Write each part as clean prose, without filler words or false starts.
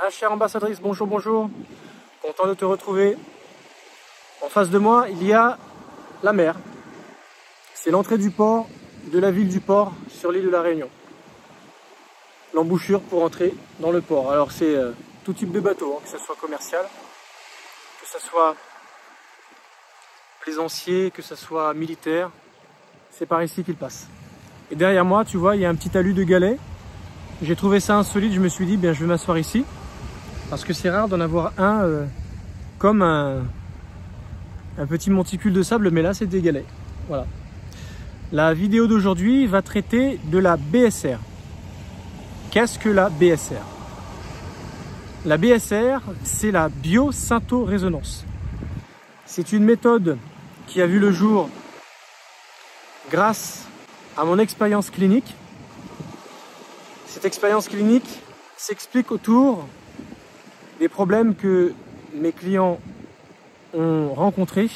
Ah, chère ambassadrice, bonjour, bonjour. Content de te retrouver. En face de moi, il y a la mer. C'est l'entrée du port, de la ville du port, sur l'île de la Réunion. L'embouchure pour entrer dans le port. Alors c'est tout type de bateau, que ce soit commercial, que ce soit plaisancier, que ce soit militaire. C'est par ici qu'il passe. Et derrière moi, tu vois, il y a un petit talus de galets. J'ai trouvé ça insolite, je me suis dit, bien, je vais m'asseoir ici. Parce que c'est rare d'en avoir un comme un petit monticule de sable, mais là, c'est des galets. Voilà. La vidéo d'aujourd'hui va traiter de la BSR. Qu'est-ce que la BSR? La BSR, c'est la biosyntho-résonance. C'est une méthode qui a vu le jour grâce à mon expérience clinique. Cette expérience clinique s'explique autour des problèmes que mes clients ont rencontrés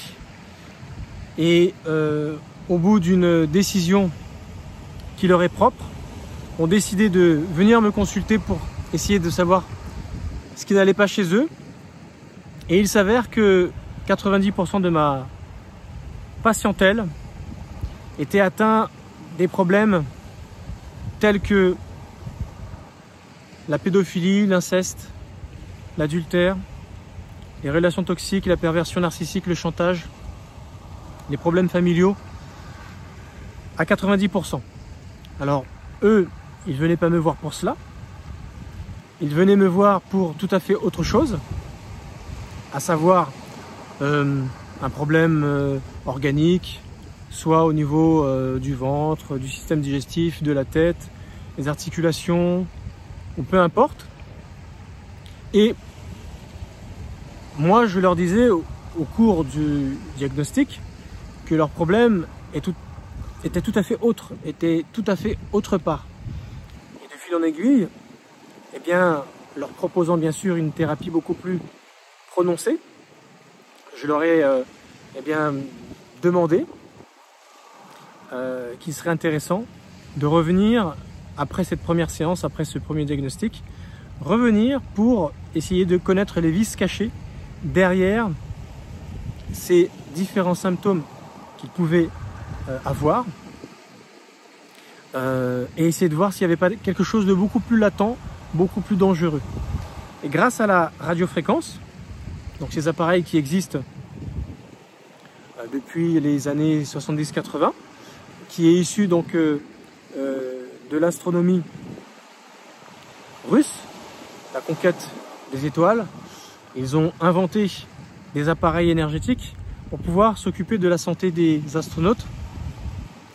et au bout d'une décision qui leur est propre, ont décidé de venir me consulter pour essayer de savoir ce qui n'allait pas chez eux. Et il s'avère que 90% de ma patientèle était atteint des problèmes tels que la pédophilie, l'inceste, l'adultère, les relations toxiques, la perversion narcissique, le chantage, les problèmes familiaux à 90%. Alors eux, ils ne venaient pas me voir pour cela, ils venaient me voir pour tout à fait autre chose, à savoir un problème organique, soit au niveau du ventre, du système digestif, de la tête, des articulations, ou peu importe. Et moi, je leur disais au cours du diagnostic que leur problème était tout à fait autre, était tout à fait autre part. Et de fil en aiguille, eh bien, leur proposant bien sûr une thérapie beaucoup plus prononcée, je leur ai eh bien, demandé qu'il serait intéressant de revenir après cette première séance, après ce premier diagnostic, revenir pour essayer de connaître les vices cachés derrière ces différents symptômes qu'ils pouvaient avoir et essayer de voir s'il n'y avait pas quelque chose de beaucoup plus latent, beaucoup plus dangereux. Et grâce à la radiofréquence, donc ces appareils qui existent depuis les années 70-80, qui est issu donc de l'astronomie russe, la conquête des étoiles. Ils ont inventé des appareils énergétiques pour pouvoir s'occuper de la santé des astronautes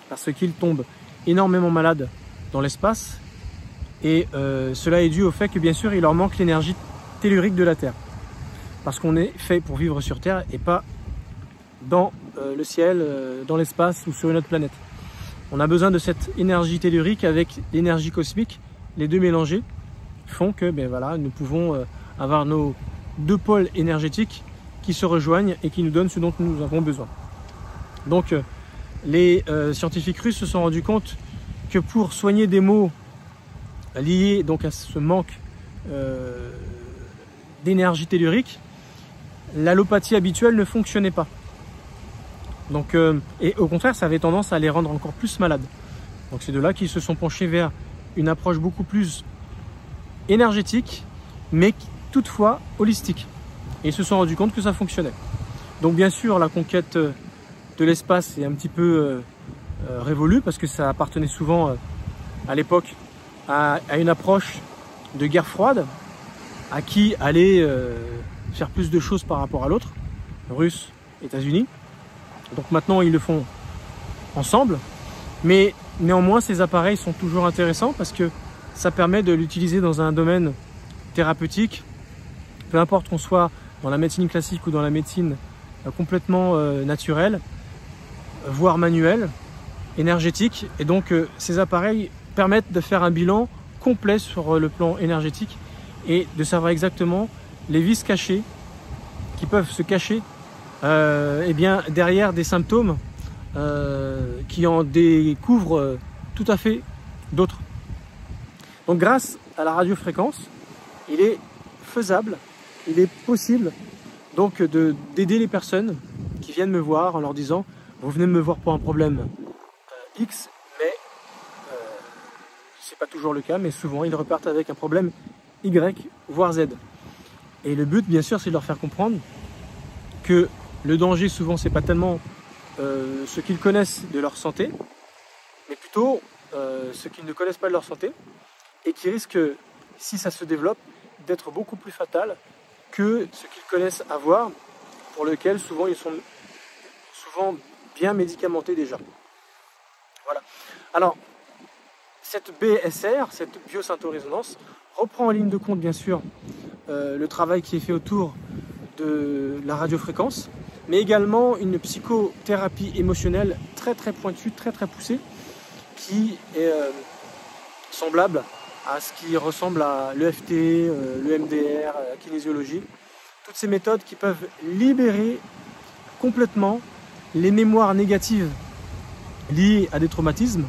parce qu'ils tombent énormément malades dans l'espace et cela est dû au fait que bien sûr il leur manque l'énergie tellurique de la Terre parce qu'on est fait pour vivre sur Terre et pas dans le ciel, dans l'espace ou sur une autre planète. On a besoin de cette énergie tellurique avec l'énergie cosmique, les deux mélangés font que ben voilà, nous pouvons avoir nos deux pôles énergétiques qui se rejoignent et qui nous donnent ce dont nous avons besoin. Donc les scientifiques russes se sont rendus compte que pour soigner des maux liés donc à ce manque d'énergie tellurique, l'allopathie habituelle ne fonctionnait pas. Donc, et au contraire, ça avait tendance à les rendre encore plus malades. Donc c'est de là qu'ils se sont penchés vers une approche beaucoup plus énergétique, mais toutefois holistique. Et ils se sont rendus compte que ça fonctionnait. Donc bien sûr, la conquête de l'espace est un petit peu révolue, parce que ça appartenait souvent à l'époque à une approche de guerre froide, à qui allait faire plus de choses par rapport à l'autre, Russes, États-Unis. Donc maintenant ils le font ensemble, mais néanmoins ces appareils sont toujours intéressants parce que ça permet de l'utiliser dans un domaine thérapeutique, peu importe qu'on soit dans la médecine classique ou dans la médecine complètement naturelle, voire manuelle, énergétique. Et donc ces appareils permettent de faire un bilan complet sur le plan énergétique et de savoir exactement les vices cachés qui peuvent se cacher eh bien, derrière des symptômes qui en découvrent tout à fait d'autres. Donc grâce à la radiofréquence, il est faisable, il est possible donc d'aider les personnes qui viennent me voir en leur disant « Vous venez me voir pour un problème X, mais c'est pas toujours le cas, mais souvent ils repartent avec un problème Y, voire Z. » Et le but, bien sûr, c'est de leur faire comprendre que le danger, souvent, c'est pas tellement ce qu'ils connaissent de leur santé, mais plutôt ce qu'ils ne connaissent pas de leur santé et qui risque, si ça se développe, d'être beaucoup plus fatal que ce qu'ils connaissent avoir, pour lequel souvent ils sont souvent bien médicamentés déjà. Voilà. Alors, cette BSR, cette biosynthétorésonance, reprend en ligne de compte, bien sûr, le travail qui est fait autour de la radiofréquence, mais également une psychothérapie émotionnelle très très pointue, très très poussée, qui est semblable à ce qui ressemble à l'EFT, l'EMDR, la kinésiologie. Toutes ces méthodes qui peuvent libérer complètement les mémoires négatives liées à des traumatismes,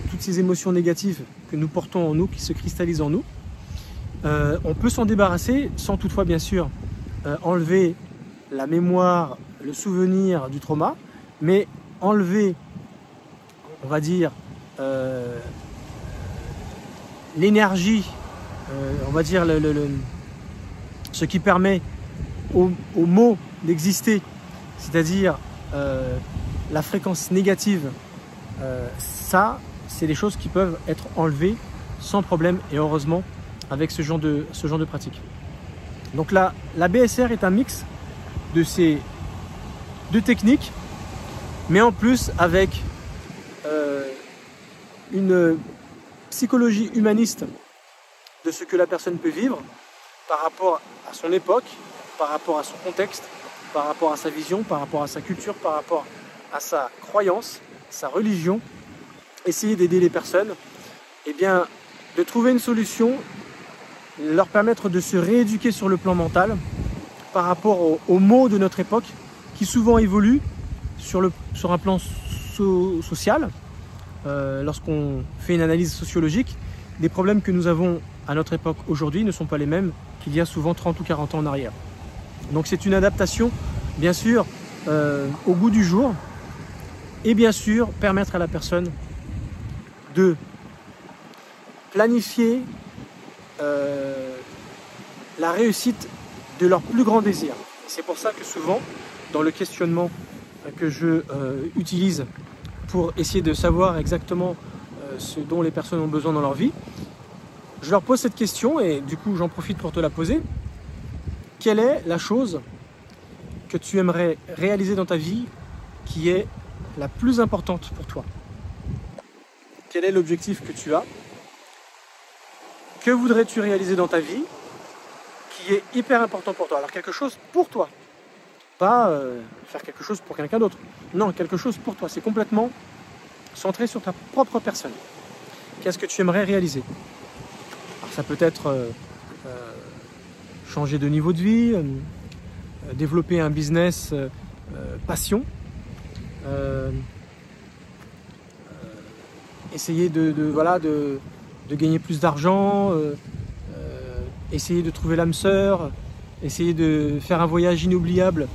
toutes ces émotions négatives que nous portons en nous, qui se cristallisent en nous. On peut s'en débarrasser sans toutefois, bien sûr, enlever la mémoire, le souvenir du trauma, mais enlever, on va dire, l'énergie, on va dire ce qui permet aux mots d'exister, c'est-à-dire la fréquence négative, ça, c'est des choses qui peuvent être enlevées sans problème et heureusement avec ce genre de pratique. Donc la BSR est un mix de ces deux techniques, mais en plus avec une psychologie humaniste de ce que la personne peut vivre par rapport à son époque, par rapport à son contexte, par rapport à sa vision, par rapport à sa culture, par rapport à sa croyance, sa religion. Essayer d'aider les personnes, eh bien, de trouver une solution, leur permettre de se rééduquer sur le plan mental par rapport aux maux de notre époque qui souvent évoluent sur un plan social. Lorsqu'on fait une analyse sociologique, les problèmes que nous avons à notre époque aujourd'hui ne sont pas les mêmes qu'il y a souvent 30 ou 40 ans en arrière. Donc c'est une adaptation, bien sûr, au goût du jour et bien sûr permettre à la personne de planifier la réussite de leur plus grand désir. C'est pour ça que souvent, dans le questionnement que je utilise pour essayer de savoir exactement ce dont les personnes ont besoin dans leur vie, je leur pose cette question et du coup j'en profite pour te la poser. Quelle est la chose que tu aimerais réaliser dans ta vie qui est la plus importante pour toi? Quel est l'objectif que tu as? Que voudrais-tu réaliser dans ta vie qui est hyper important pour toi? Alors quelque chose pour toi, pas faire quelque chose pour quelqu'un d'autre. Non, quelque chose pour toi. C'est complètement centré sur ta propre personne. Qu'est-ce que tu aimerais réaliser? Alors ça peut être changer de niveau de vie, développer un business passion, essayer de gagner plus d'argent, essayer de trouver l'âme sœur, essayer de faire un voyage inoubliable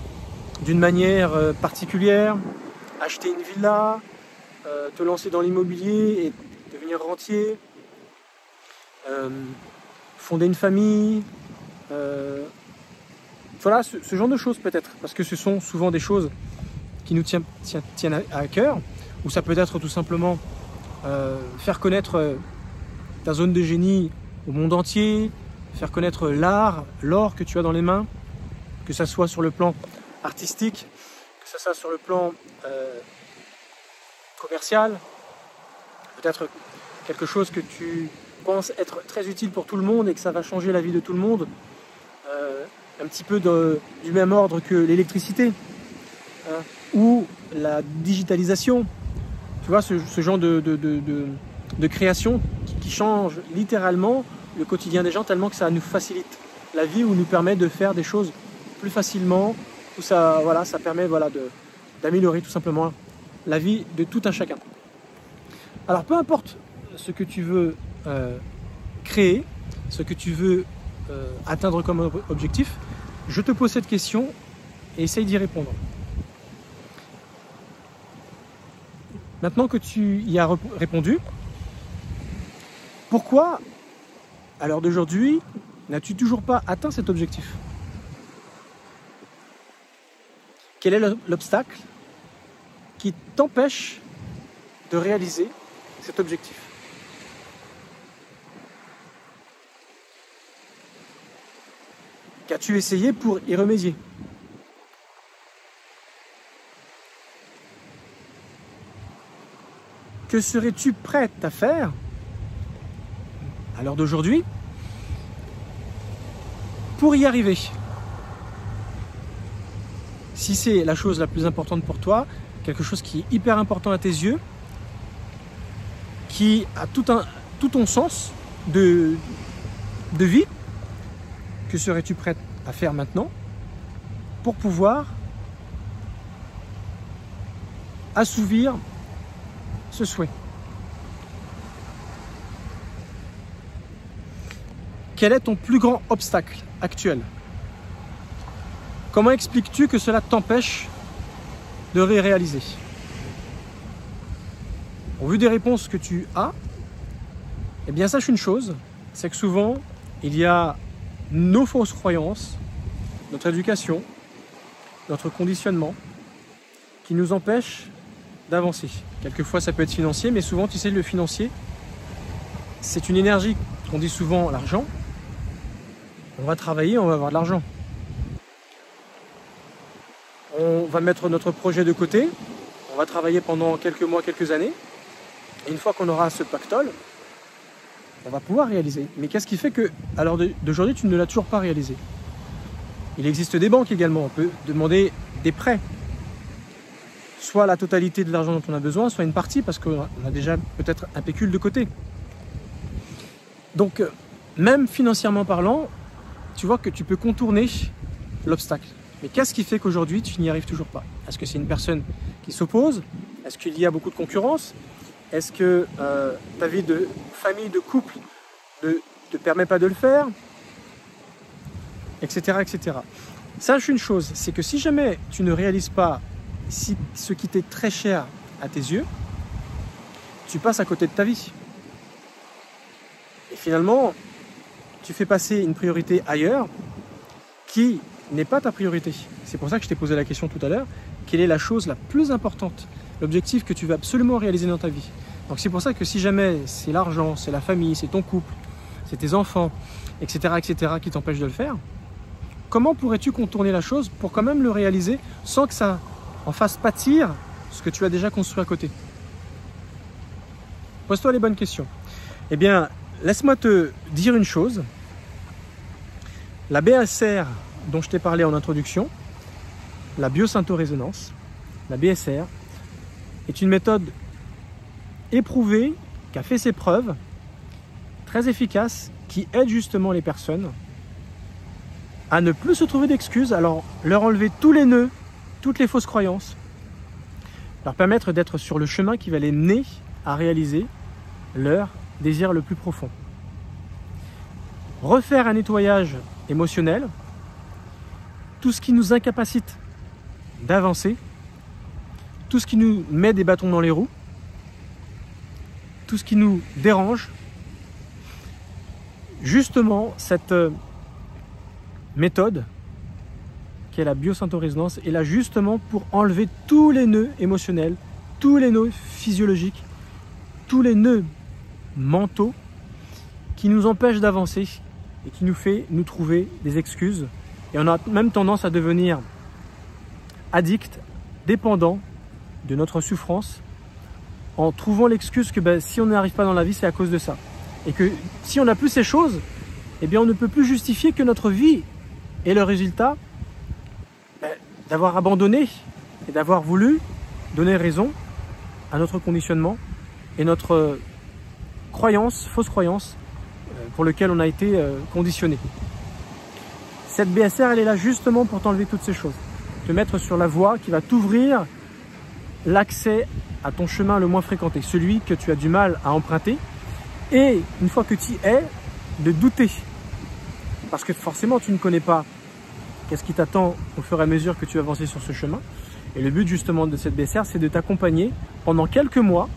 d'une manière particulière, acheter une villa, te lancer dans l'immobilier et devenir rentier, fonder une famille, voilà, ce genre de choses peut-être, parce que ce sont souvent des choses qui nous tiennent à cœur, ou ça peut être tout simplement faire connaître ta zone de génie au monde entier, faire connaître l'art, l'or que tu as dans les mains, que ça soit sur le plan artistique, que ça soit sur le plan commercial, peut-être quelque chose que tu penses être très utile pour tout le monde et que ça va changer la vie de tout le monde, un petit peu du même ordre que l'électricité, hein, ou la digitalisation, tu vois, ce genre de création qui change littéralement le quotidien des gens tellement que ça nous facilite la vie ou nous permet de faire des choses plus facilement, où ça permet d'améliorer tout simplement la vie de tout un chacun. Alors peu importe ce que tu veux créer, ce que tu veux atteindre comme objectif? Je te pose cette question et essaye d'y répondre. Maintenant que tu y as répondu, pourquoi, à l'heure d'aujourd'hui, n'as-tu toujours pas atteint cet objectif? Quel est l'obstacle qui t'empêche de réaliser cet objectif? Qu'as-tu essayé pour y remédier? Que serais-tu prête à faire à l'heure d'aujourd'hui pour y arriver? Si c'est la chose la plus importante pour toi, quelque chose qui est hyper important à tes yeux, qui a tout ton sens de vie, que serais-tu prête à faire maintenant pour pouvoir assouvir ce souhait? Quel est ton plus grand obstacle actuel? Comment expliques-tu que cela t'empêche de réaliser? Au vu des réponses que tu as, eh bien sache une chose, c'est que souvent il y a nos fausses croyances, notre éducation, notre conditionnement qui nous empêchent d'avancer. Quelquefois ça peut être financier, mais souvent tu sais le financier, c'est une énergie qu'on dit souvent l'argent. On va travailler, on va avoir de l'argent. On va mettre notre projet de côté, on va travailler pendant quelques mois, quelques années, et une fois qu'on aura ce pactole, on va pouvoir réaliser. Mais qu'est-ce qui fait que, à l'heure d'aujourd'hui, tu ne l'as toujours pas réalisé? Il existe des banques également, on peut demander des prêts, soit la totalité de l'argent dont on a besoin, soit une partie, parce qu'on a déjà peut-être un pécule de côté. Donc, même financièrement parlant, tu vois que tu peux contourner l'obstacle. Mais qu'est-ce qui fait qu'aujourd'hui, tu n'y arrives toujours pas? Est-ce que c'est une personne qui s'oppose? Est-ce qu'il y a beaucoup de concurrence? Est-ce que ta vie de famille, de couple ne te permet pas de le faire? Etc. etc. Sache une chose, c'est que si jamais tu ne réalises pas ce qui t'est très cher à tes yeux, tu passes à côté de ta vie. Et finalement, tu fais passer une priorité ailleurs qui n'est pas ta priorité. C'est pour ça que je t'ai posé la question tout à l'heure. Quelle est la chose la plus importante, l'objectif que tu veux absolument réaliser dans ta vie? Donc c'est pour ça que si jamais c'est l'argent, c'est la famille, c'est ton couple, c'est tes enfants, etc., etc., qui t'empêchent de le faire, comment pourrais-tu contourner la chose pour quand même le réaliser sans que ça en fasse pâtir ce que tu as déjà construit à côté? Pose-toi les bonnes questions. Eh bien, laisse-moi te dire une chose. La BSR dont je t'ai parlé en introduction, la biosyntho-résonance, la BSR, est une méthode éprouvée, qui a fait ses preuves, très efficace, qui aide justement les personnes à ne plus se trouver d'excuses, alors leur enlever tous les nœuds, toutes les fausses croyances, leur permettre d'être sur le chemin qui va les mener à réaliser leur désir le plus profond. Refaire un nettoyage émotionnel, tout ce qui nous incapacite d'avancer, tout ce qui nous met des bâtons dans les roues, tout ce qui nous dérange. Justement, cette méthode qui est la biosyntho-résonance est là justement pour enlever tous les nœuds émotionnels, tous les nœuds physiologiques, tous les nœuds mentaux qui nous empêchent d'avancer et qui nous fait nous trouver des excuses. Et on a même tendance à devenir addict, dépendant de notre souffrance, en trouvant l'excuse que si on n'arrive pas dans la vie, c'est à cause de ça. Et que si on n'a plus ces choses, eh bien on ne peut plus justifier que notre vie est le résultat d'avoir abandonné et d'avoir voulu donner raison à notre conditionnement et notre croyance, fausse croyance, pour lequel on a été conditionné. Cette BSR, elle est là justement pour t'enlever toutes ces choses, te mettre sur la voie qui va t'ouvrir l'accès à ton chemin le moins fréquenté, celui que tu as du mal à emprunter, et une fois que tu y es, de douter parce que forcément tu ne connais pas qu'est-ce qui t'attend au fur et à mesure que tu vas avancer sur ce chemin. Et le but justement de cette BSR, c'est de t'accompagner pendant quelques mois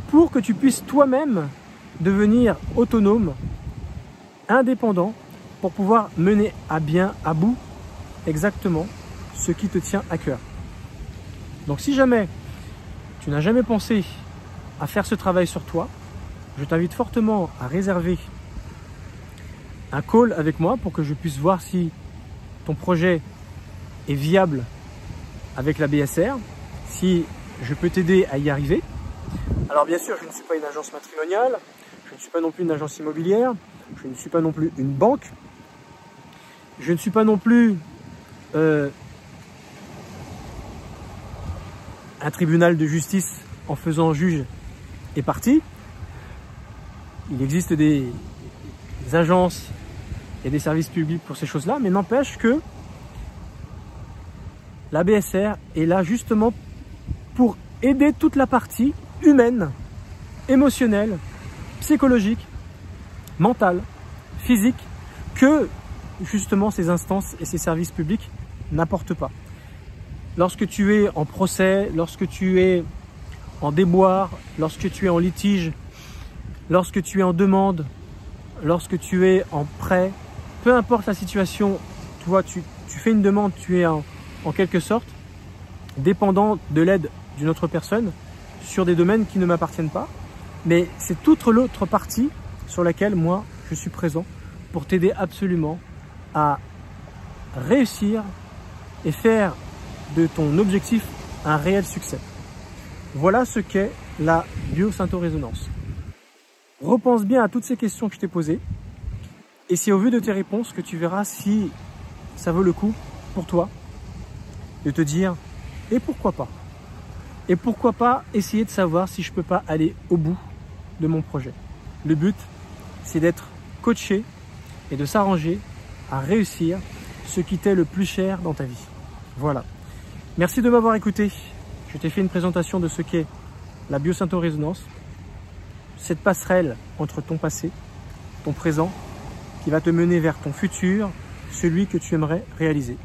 pour que tu puisses toi-même devenir autonome, indépendant, pour pouvoir mener à bout exactement ce qui te tient à cœur. Donc si jamais tu n'as jamais pensé à faire ce travail sur toi, je t'invite fortement à réserver un call avec moi pour que je puisse voir si ton projet est viable avec la BSR, si je peux t'aider à y arriver. Alors bien sûr, je ne suis pas une agence matrimoniale, je ne suis pas non plus une agence immobilière, je ne suis pas non plus une banque, je ne suis pas non plus un tribunal de justice en faisant juge et partie. Il existe des agences et des services publics pour ces choses-là, mais n'empêche que la BSR est là justement pour aider toute la partie humaine, émotionnelle, psychologique, mentale, physique, que justement ces instances et ces services publics n'apportent pas. Lorsque tu es en procès, lorsque tu es en déboire, lorsque tu es en litige, lorsque tu es en demande, lorsque tu es en prêt, peu importe la situation, tu vois, tu fais une demande, tu es en quelque sorte dépendant de l'aide d'une autre personne sur des domaines qui ne m'appartiennent pas, mais c'est toute l'autre partie sur laquelle moi je suis présent pour t'aider absolument à réussir et faire de ton objectif un réel succès. Voilà ce qu'est la biosyntho-résonance. Repense bien à toutes ces questions que je t'ai posées et c'est au vu de tes réponses que tu verras si ça vaut le coup pour toi de te dire et pourquoi pas. Et pourquoi pas essayer de savoir si je peux pas aller au bout de mon projet. Le but, c'est d'être coaché et de s'arranger à réussir ce qui t'est le plus cher dans ta vie. Voilà. Merci de m'avoir écouté. Je t'ai fait une présentation de ce qu'est la biosyntho-résonance, cette passerelle entre ton passé, ton présent, qui va te mener vers ton futur, celui que tu aimerais réaliser.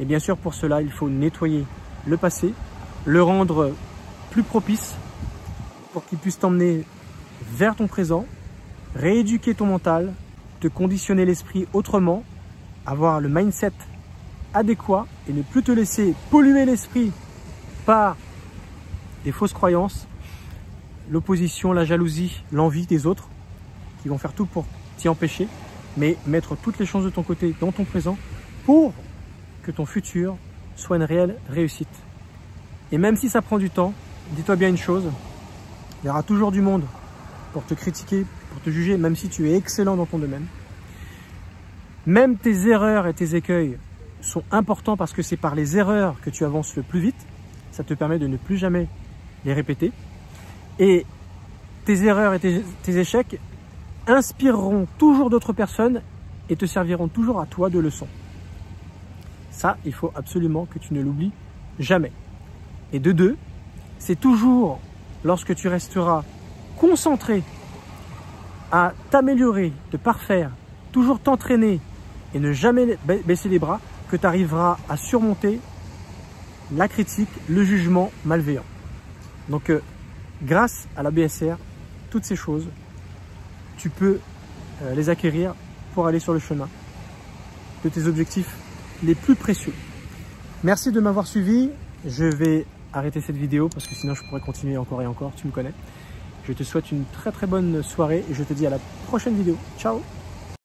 Et bien sûr, pour cela, il faut nettoyer le passé, le rendre plus propice pour qu'il puisse t'emmener vers ton présent, rééduquer ton mental, te conditionner l'esprit autrement, avoir le mindset adéquat et ne plus te laisser polluer l'esprit par des fausses croyances, l'opposition, la jalousie, l'envie des autres qui vont faire tout pour t'y empêcher, mais mettre toutes les chances de ton côté dans ton présent pour que ton futur soit une réelle réussite. Et même si ça prend du temps, dis-toi bien une chose, il y aura toujours du monde pour te critiquer, pour te juger, même si tu es excellent dans ton domaine. Même tes erreurs et tes écueils sont importants parce que c'est par les erreurs que tu avances le plus vite. Ça te permet de ne plus jamais les répéter. Et tes erreurs et tes échecs inspireront toujours d'autres personnes et te serviront toujours à toi de leçon. Ça, il faut absolument que tu ne l'oublies jamais. Et de deux, c'est toujours lorsque tu resteras concentré à t'améliorer, te parfaire, toujours t'entraîner et ne jamais baisser les bras que tu arriveras à surmonter la critique, le jugement malveillant. Donc, grâce à la BSR, toutes ces choses, tu peux les acquérir pour aller sur le chemin de tes objectifs les plus précieux. Merci de m'avoir suivi. Je vais arrêter cette vidéo parce que sinon je pourrais continuer encore et encore, tu me connais. Je te souhaite une très très bonne soirée et je te dis à la prochaine vidéo. Ciao!